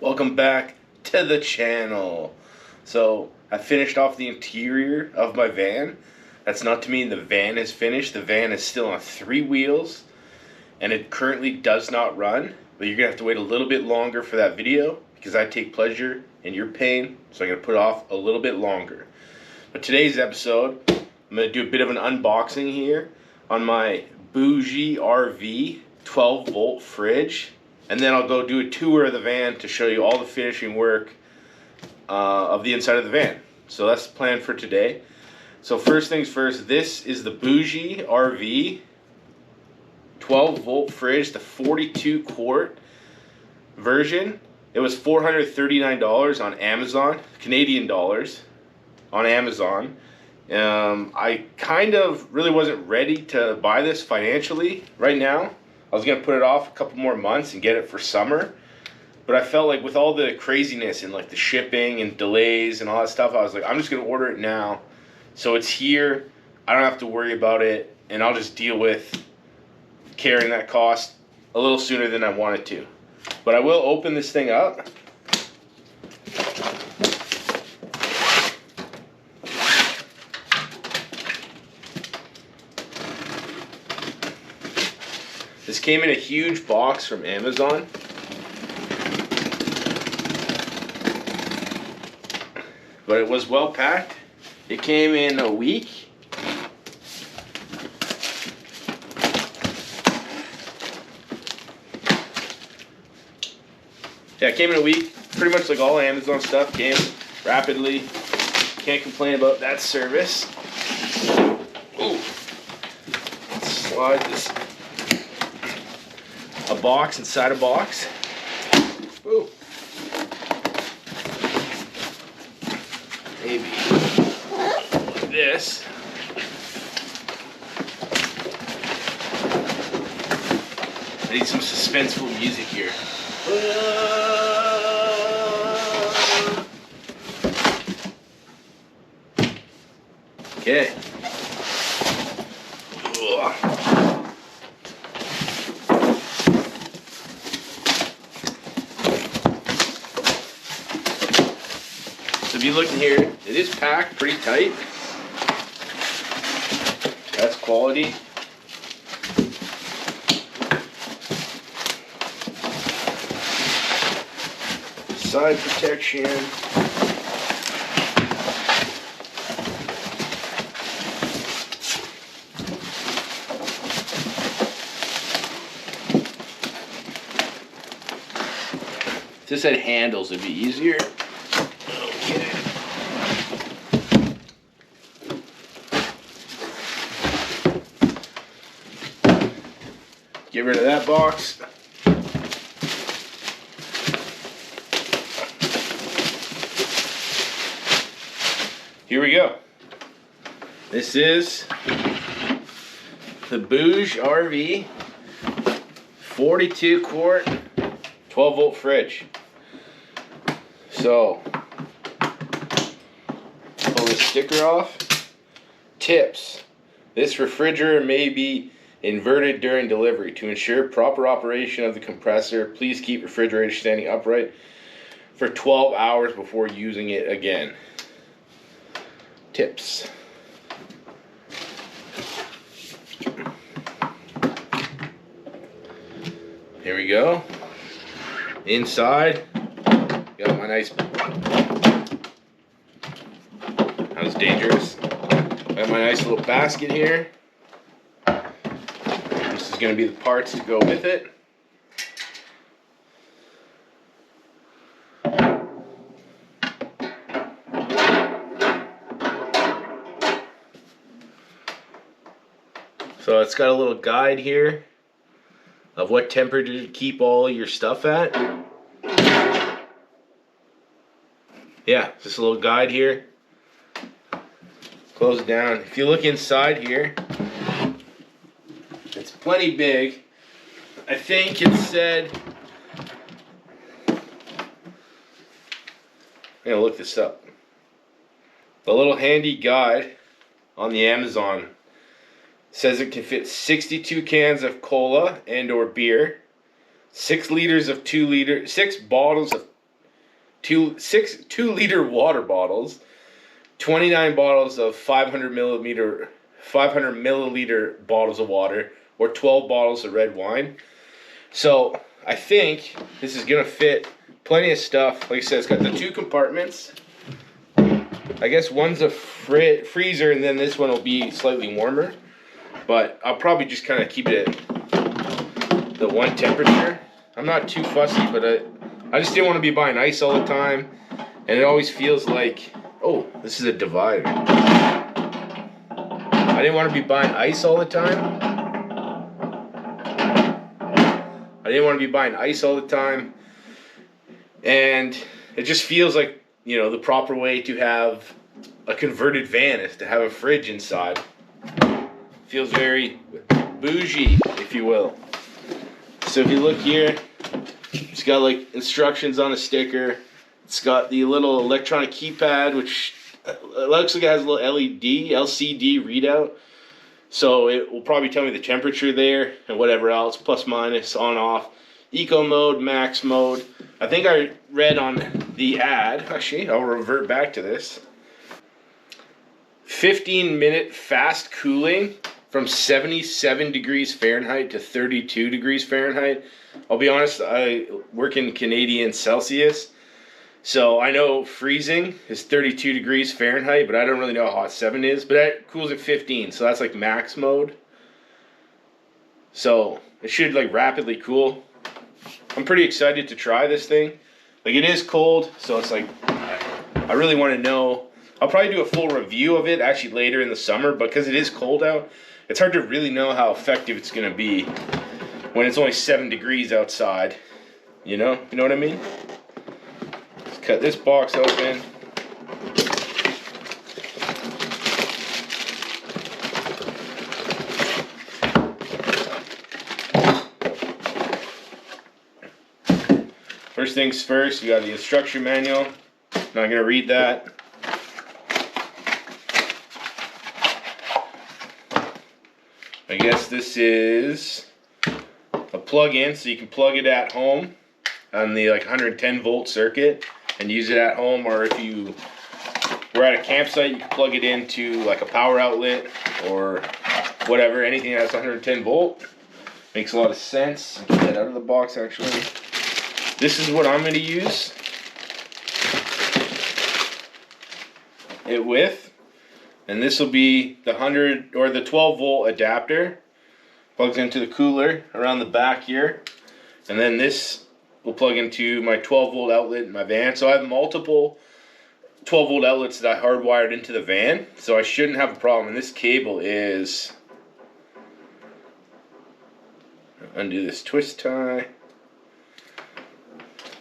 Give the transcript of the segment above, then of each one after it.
Welcome back to the channel. So I finished off the interior of my van. That's not to mean the van is finished. The van is still on 3 wheels and it currently does not run, but you're gonna have to wait a little bit longer for that video because I take pleasure in your pain, so I'm gonna put it off a little bit longer. But today's episode, I'm gonna do a bit of an unboxing here on my BougeRV 12-volt fridge. And then I'll go do a tour of the van to show you all the finishing work of the inside of the van. So that's the plan for today. So first things first, this is the BougeRV 12-volt fridge, the 42-quart version. It was $439 on Amazon, Canadian dollars, on Amazon. I kind of really wasn't ready to buy this financially right now. I was going to put it off a couple more months and get it for summer. But I felt like with all the craziness and like the shipping and delays and all that stuff, I was like, I'm just going to order it now. So it's here. I don't have to worry about it. And I'll just deal with carrying that cost a little sooner than I wanted to. But I will open this thing up. This came in a huge box from Amazon. But it was well packed. It came in a week. Yeah, it came in a week. Pretty much like all Amazon stuff came rapidly. Can't complain about that service. Ooh. Let's slide this. A box inside a box. Ooh. Maybe like this. I need some suspenseful music here. Okay. So if you look in here, it is packed pretty tight. That's quality. Side protection. If this had handles, it'd be easier. Okay. Get rid of that box. Here we go. This is the BougeRV 42-quart 12-volt fridge. So, pull the sticker off. Tips. This refrigerator may be inverted during delivery. To ensure proper operation of the compressor, please keep refrigerator standing upright for 12 hours before using it again. Tips. Here we go. Inside, got my nice. That was dangerous. Got my nice little basket here. This is going to be the parts to go with it. So it's got a little guide here of what temperature to keep all your stuff at. Yeah, just a little guide here. Close it down. If you look inside here, it's plenty big. I think it said, I'm gonna look this up. The little handy guide on the Amazon says it can fit 62 cans of cola and or beer, 6 liters of 2 liter, 6 bottles of 2 liter water bottles, 29 bottles of 500 milliliter bottles of water, or 12 bottles of red wine. So I think this is gonna fit plenty of stuff. Like I said, it's got the 2 compartments. I guess one's a freezer, and then this one will be slightly warmer. But I'll probably just kind of keep it at the one temperature. I'm not too fussy, but I just didn't want to be buying ice all the time. And it always feels like, oh, this is a divider. I didn't want to be buying ice all the time. And it just feels like, you know, the proper way to have a converted van is to have a fridge inside. Feels very bougie, if you will. So if you look here, it's got like instructions on a sticker. It's got the little electronic keypad, which looks like it has a little LCD readout. So it will probably tell me the temperature there and whatever else, plus minus, on off. Eco mode, max mode. I think I read on the ad, actually, I'll revert back to this. 15-minute fast cooling from 77 degrees Fahrenheit to 32 degrees Fahrenheit. I'll be honest, I work in Canadian Celsius, so I know freezing is 32 degrees Fahrenheit, but I don't really know how hot 7 is, but that cools at 15, so that's like max mode. So it should like rapidly cool. I'm pretty excited to try this thing. Like, it is cold, so it's like, I really want to know. I'll probably do a full review of it actually later in the summer, because it is cold out. It's hard to really know how effective it's going to be when it's only 7 degrees outside. You know what I mean? Let's cut this box open. First things first, you got the instruction manual. Not going to read that. I guess this is a plug-in, so you can plug it at home on the like 110 volt circuit and use it at home, or if you were at a campsite, you can plug it into like a power outlet or whatever, anything that's 110 volt. Makes a lot of sense. Get that out of the box actually. This is what I'm going to use it with, and this will be the 100 or the 12 volt adapter. Plugs into the cooler around the back here, and then this will plug into my 12 volt outlet in my van. So I have multiple 12 volt outlets that I hardwired into the van, so I shouldn't have a problem. And this cable is, undo this twist tie.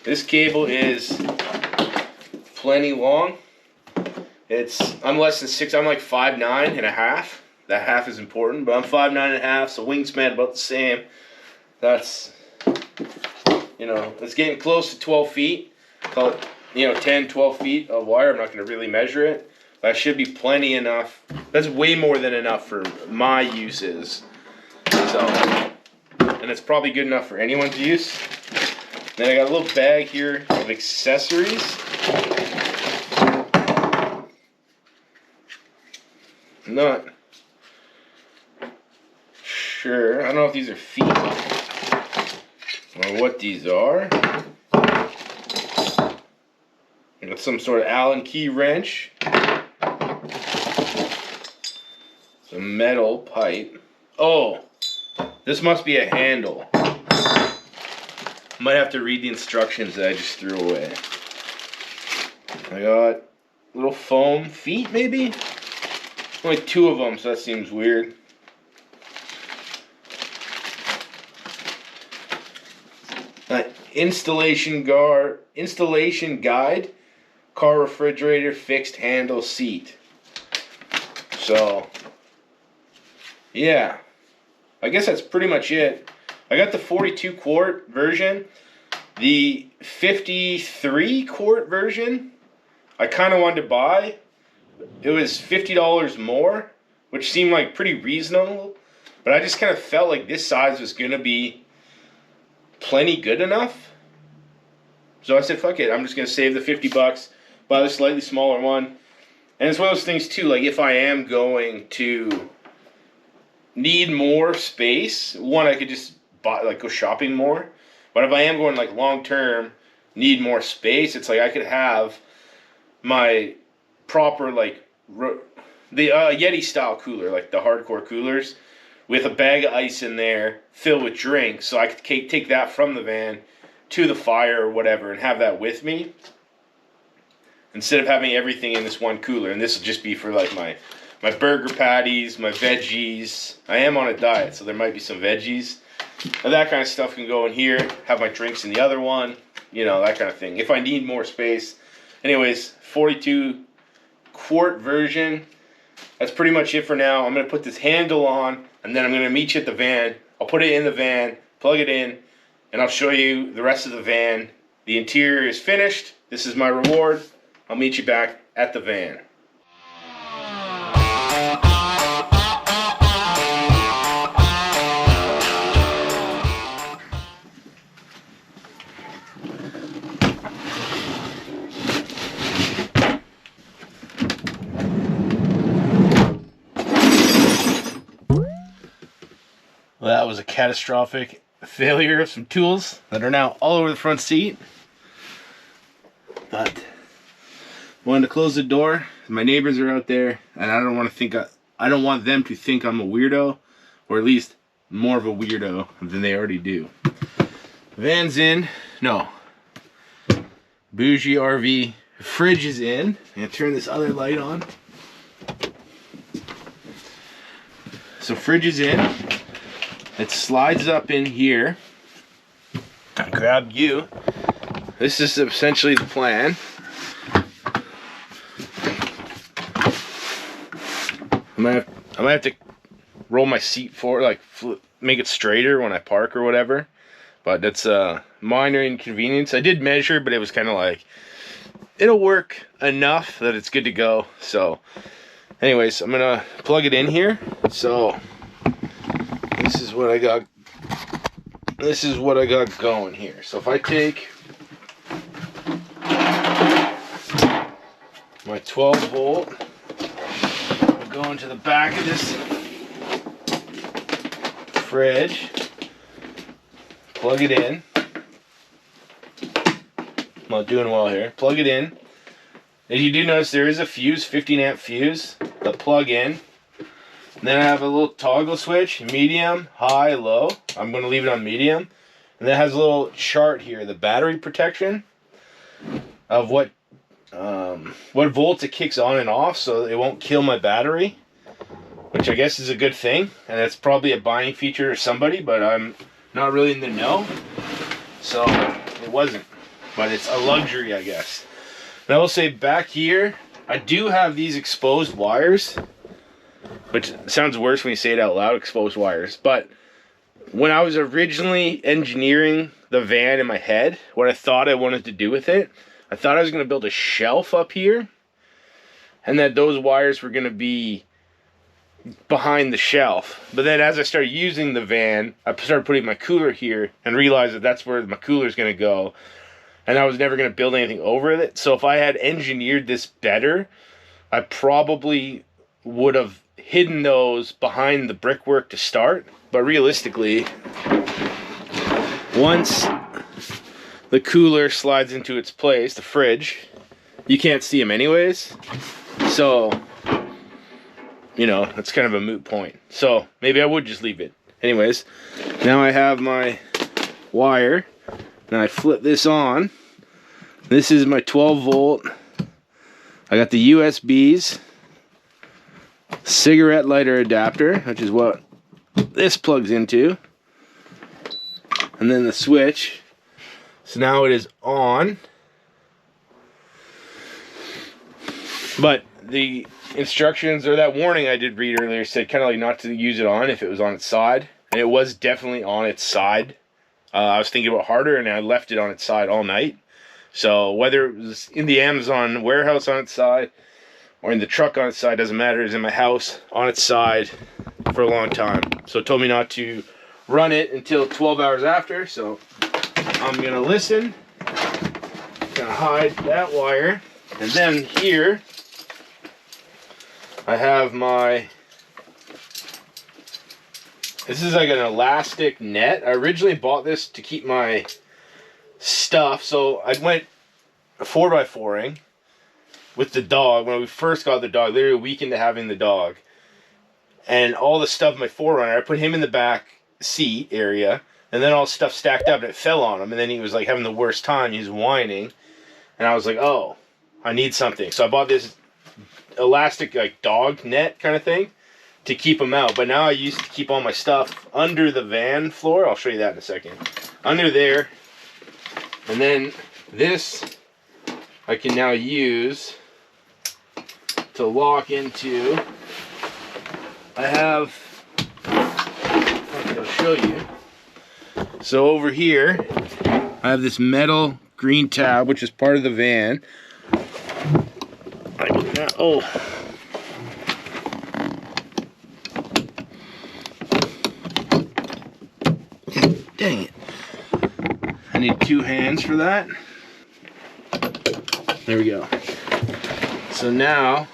This cable is plenty long. I'm less than 6. I'm like 5'9" and a half. That half is important, but I'm 5'9" and a half, so wingspan about the same. That's, it's getting close to 12 feet. Call it, 10, 12 feet of wire. I'm not going to really measure it, but that should be plenty enough. That's way more than enough for my uses. So, and it's probably good enough for anyone's use. Then I got a little bag here of accessories. I'm not sure. I don't know if these are feet or what these are. I got some sort of Allen key wrench. Some metal pipe. Oh, this must be a handle. Might have to read the instructions that I just threw away. I got little foam feet, maybe? Only 2 of them, so that seems weird. Installation guide, car refrigerator fixed handle seat. So, yeah. I guess that's pretty much it. I got the 42 quart version. The 53 quart version, I kind of wanted to buy. It was $50 more, which seemed like pretty reasonable. But I just kind of felt like this size was going to be plenty good enough. So I said, fuck it, I'm just gonna save the 50 bucks, buy the slightly smaller one. And it's one of those things too, like if I am going to need more space, one, I could just buy, like go shopping more. But if I am going like long term, need more space, it's like I could have my proper like the Yeti style cooler, like the hardcore coolers, with a bag of ice in there filled with drinks, so I could take that from the van to the fire or whatever and have that with me instead of having everything in this one cooler. And this will just be for like my burger patties, my veggies. I am on a diet, so there might be some veggies. And that kind of stuff can go in here. Have my drinks in the other one. You know, that kind of thing. If I need more space. Anyways, 42 quart version. That's pretty much it for now. I'm going to put this handle on, and then I'm going to meet you at the van. I'll put it in the van, plug it in, and I'll show you the rest of the van. The interior is finished. This is my reward. I'll meet you back at the van. Well, that was a catastrophic failure of some tools that are now all over the front seat. But I wanted to close the door. My neighbors are out there, and I don't want them to think I'm a weirdo, or at least more of a weirdo than they already do. Van's in. No. BougeRV fridge is in. I'm gonna turn this other light on. So fridge is in. It slides up in here. I grab you. This is essentially the plan. I might have to roll my seat forward, like make it straighter when I park or whatever. But that's a minor inconvenience. I did measure, but it was kind of like, it'll work enough that it's good to go. So anyways, I'm gonna plug it in here. So this is what I got. This is what I got going here. So if I take my 12 volt, I'll go into the back of this fridge, plug it in. I'm not doing well here. Plug it in. As you do notice, there is a fuse, 15 amp fuse, the plug in. And then I have a little toggle switch, medium, high, low. I'm going to leave it on medium. And then it has a little chart here, the battery protection of what volts it kicks on and off, so it won't kill my battery, which I guess is a good thing. And it's probably a buying feature of somebody, but I'm not really in the know, so it wasn't. But it's a luxury, I guess. And I will say back here, I do have these exposed wires, which sounds worse when you say it out loud, exposed wires. But when I was originally engineering the van in my head, what I thought I wanted to do with it, I thought I was going to build a shelf up here, and that those wires were going to be behind the shelf. But then as I started using the van, I started putting my cooler here and realized that that's where my cooler is going to go. And I was never going to build anything over it. So if I had engineered this better, I probably would have hidden those behind the brickwork to start. But realistically, once the cooler slides into its place, the fridge, you can't see them anyways. So, you know, that's kind of a moot point. So maybe I would just leave it. Anyways, now I have my wire. Now I flip this on. This is my 12 volt. I got the USBs, cigarette lighter adapter, which is what this plugs into, and then the switch. So now it is on. But the instructions, or that warning I did read earlier, said kind of like not to use it on if it was on its side. And it was definitely on its side. I was thinking about harder, and I left it on its side all night. So whether it was in the Amazon warehouse on its side or in the truck on its side, doesn't matter. It's in my house on its side for a long time. So it told me not to run it until 12 hours after. So I'm going to listen gonna hide that wire. And then here, I have my, this is like an elastic net. I originally bought this to keep my stuff. So I went 4x4ing with the dog when we first got the dog, literally a week into having the dog. And all the stuff in my 4Runner, I put him in the back seat area, and then all the stuff stacked up and it fell on him. And then he was like having the worst time. He was whining. And I was like, oh, I need something. So I bought this elastic like dog net kind of thing to keep him out. But now I used to keep all my stuff under the van floor. I'll show you that in a second. Under there. And then this I can now use to lock into. I have, I'll show you. So over here, I have this metal green tab, which is part of the van. Oh. Dang it. I need 2 hands for that. There we go. So now,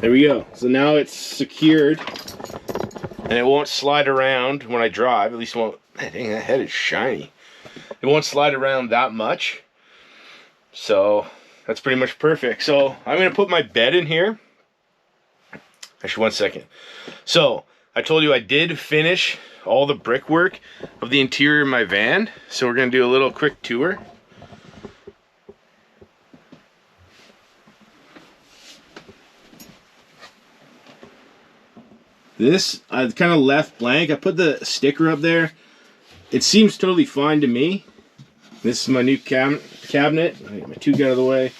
there we go. So now it's secured and it won't slide around when I drive. At least it won't. Dang, that head is shiny. It won't slide around that much. So that's pretty much perfect. So I'm going to put my bed in here. Actually, 1 second. So I told you I did finish all the brickwork of the interior of my van. So we're going to do a little quick tour. This I kind of left blank. I put the sticker up there. It seems totally fine to me. This is my new cabinet. I get my tube out of the way.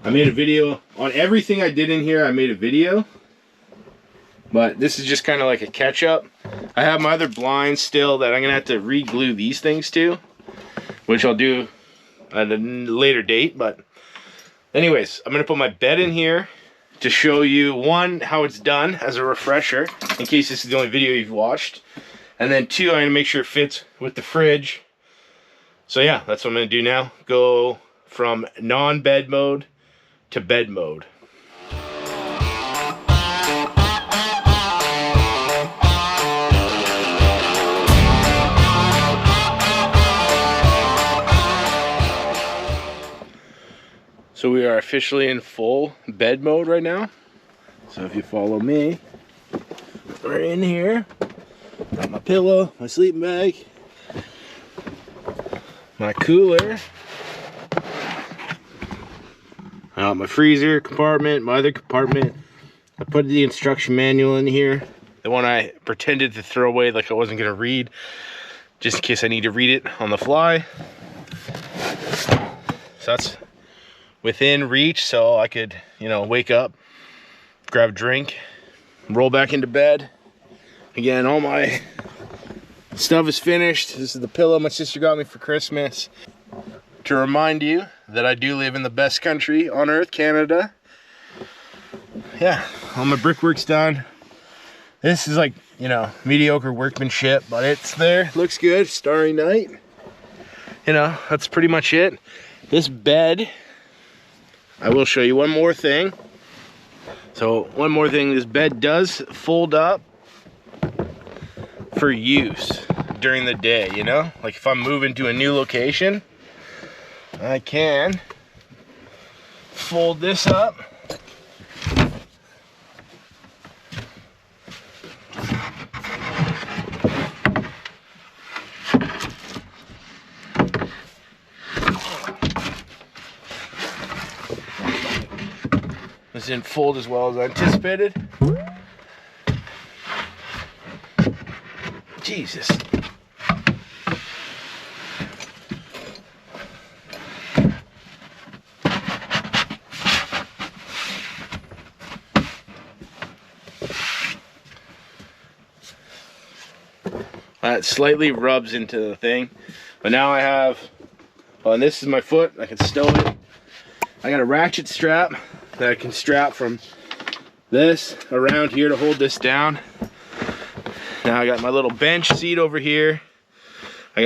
I made a video on everything I did in here. I made a video, but this is just kind of like a catch-up. I have my other blinds still that I'm gonna have to re-glue these things to, which I'll do at a later date. But anyways, I'm gonna put my bed in here to show you, one, how it's done as a refresher, in case this is the only video you've watched. And then 2, I'm gonna make sure it fits with the fridge. So yeah, that's what I'm gonna do now. Go from non-bed mode to bed mode. So we are officially in full bed mode right now. So if you follow me, we're in here. Got my pillow, my sleeping bag, my cooler. My freezer compartment, my other compartment. I put the instruction manual in here. The one I pretended to throw away like I wasn't gonna read, just in case I need to read it on the fly. So that's within reach, so I could, you know, wake up, grab a drink, roll back into bed. Again, all my stuff is finished. This is the pillow my sister got me for Christmas. To remind you that I do live in the best country on earth, Canada. Yeah, all my brickwork's done. This is like, you know, mediocre workmanship, but it's there. Looks good. Starry night. You know, that's pretty much it. This bed, I will show you one more thing. So, one more thing. This bed does fold up for use during the day, you know? Like if I'm moving to a new location, I can fold this up. This didn't fold as well as I anticipated. Jesus. It slightly rubs into the thing, but now I have, oh, and this is my foot. I can stow it. I got a ratchet strap that I can strap from this around here to hold this down. Now I got my little bench seat over here. My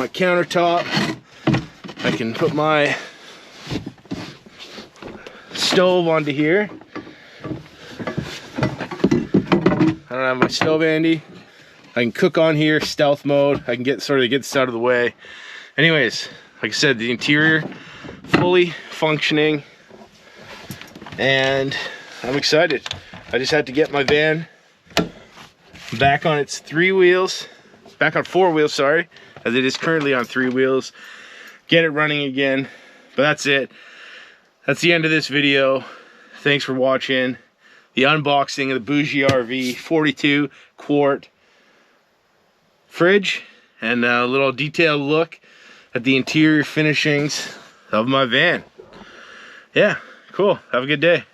countertop. I can put my stove onto here. I don't have my stove handy. I can cook on here, stealth mode. I can get this out of the way. Anyways, like I said, the interior fully functioning, and I'm excited. I just had to get my van back on its back on four wheels, sorry, as it is currently on 3 wheels. Get it running again. But that's it. That's the end of this video. Thanks for watching the unboxing of the BougeRV 42 quart fridge and a little detailed look at the interior finishings of my van. Yeah, cool. Have a good day.